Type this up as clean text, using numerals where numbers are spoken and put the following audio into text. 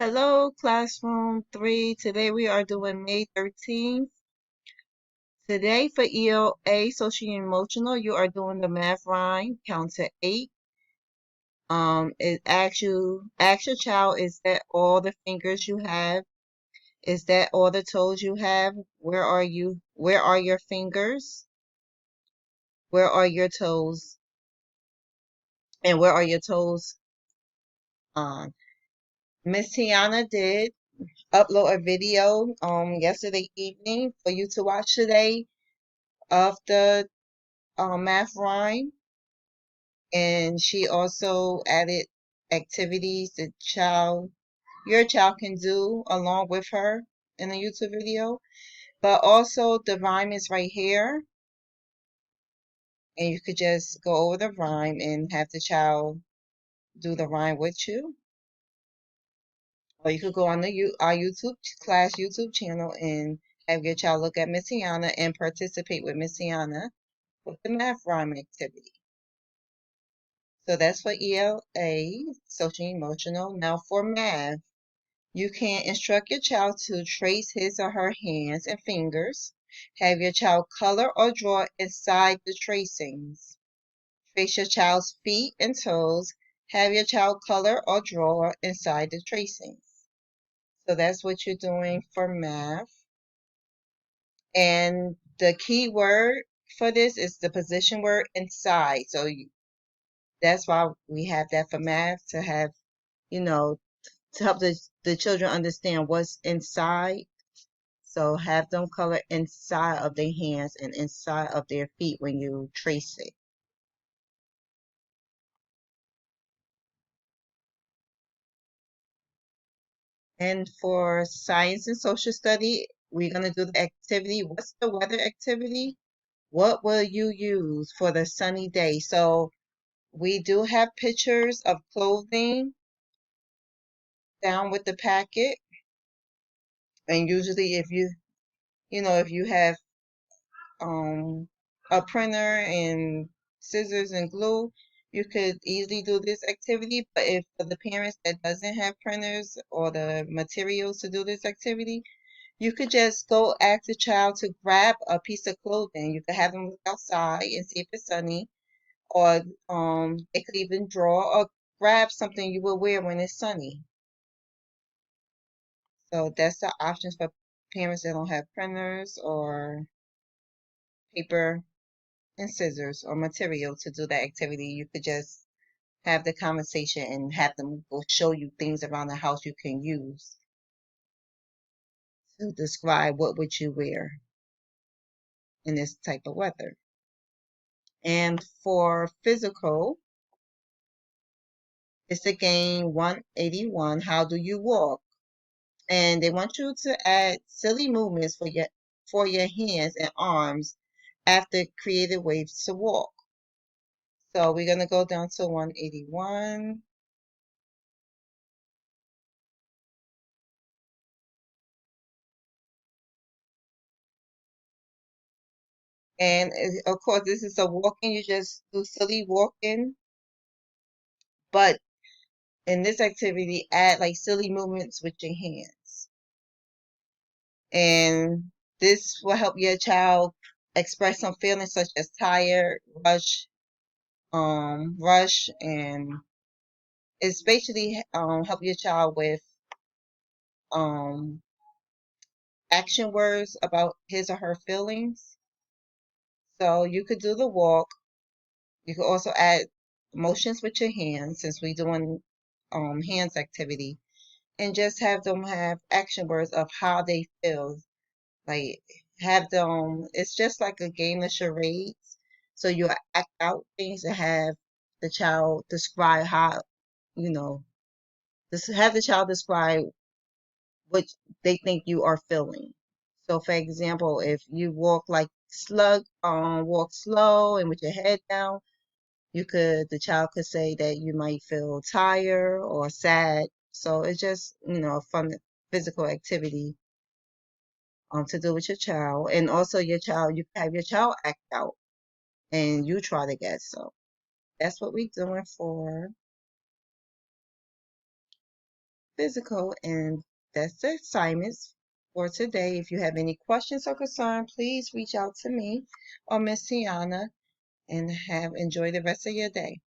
Hello, Classroom 3. Today we are doing May 13th. Today for ELA, Social and Emotional, you are doing the math rhyme, count to 8. It asks your child, is that all the fingers you have? Is that all the toes you have? Where are you? Where are your fingers? Where are your toes? And where are your toes on? Miss Tiana did upload a video yesterday evening for you to watch today of the math rhyme, and she also added activities that your child can do along with her in the YouTube video. But also the rhyme is right here, and you could just go over the rhyme and have the child do the rhyme with you. Or you could go on our YouTube class YouTube channel and have your child look at Miss Tiana and participate with Miss Tiana with the math rhyme activity. So that's for ELA, social emotional. Now for math, you can instruct your child to trace his or her hands and fingers. Have your child color or draw inside the tracings. Trace your child's feet and toes. Have your child color or draw inside the tracings. So that's what you're doing for math. And the key word for this is the position word inside. So that's why we have that for math, to have, you know, to help the children understand what's inside. So have them color inside of their hands and inside of their feet when you trace it. And for science and social study, we're going to do the activity. What's the weather activity? What will you use for the sunny day? So we do have pictures of clothing down with the packet. And usually if you have um, a printer and scissors and glue, you could easily do this activity. But if for the parents that doesn't have printers or the materials to do this activity, you could just go ask the child to grab a piece of clothing. You could have them look outside and see if it's sunny, or they could even draw or grab something you will wear when it's sunny. So that's the options for parents that don't have printers or paper and scissors or material to do that activity. You could just have the conversation and have them go show you things around the house you can use to describe what would you wear in this type of weather. And for physical, it's the game 181, How Do You Walk? And they want you to add silly movements for your hands and arms after creative ways to walk. So we're going to go down to 181. And of course, this is a walking. You just do silly walking. But in this activity, add like silly movements with your hands. And this will help your child express some feelings such as tired, rush, and it's basically help your child with um, action words about his or her feelings. So you could do the walk. You could also add motions with your hands, since we're doing hands activity, and just have them have action words of how they feel. Like have them. It's just like a game of charades. So you act out things and have the child describe how, you know, have the child describe what they think you are feeling. So, for example, if you walk slow and with your head down, the child could say that you might feel tired or sad. So it's just, a fun physical activity to do with your child. And also you can have your child act out and you try to guess. So that's what we're doing for physical. And that's the assignments for today. If you have any questions or concern, please reach out to me or Miss Tiana and enjoy the rest of your day.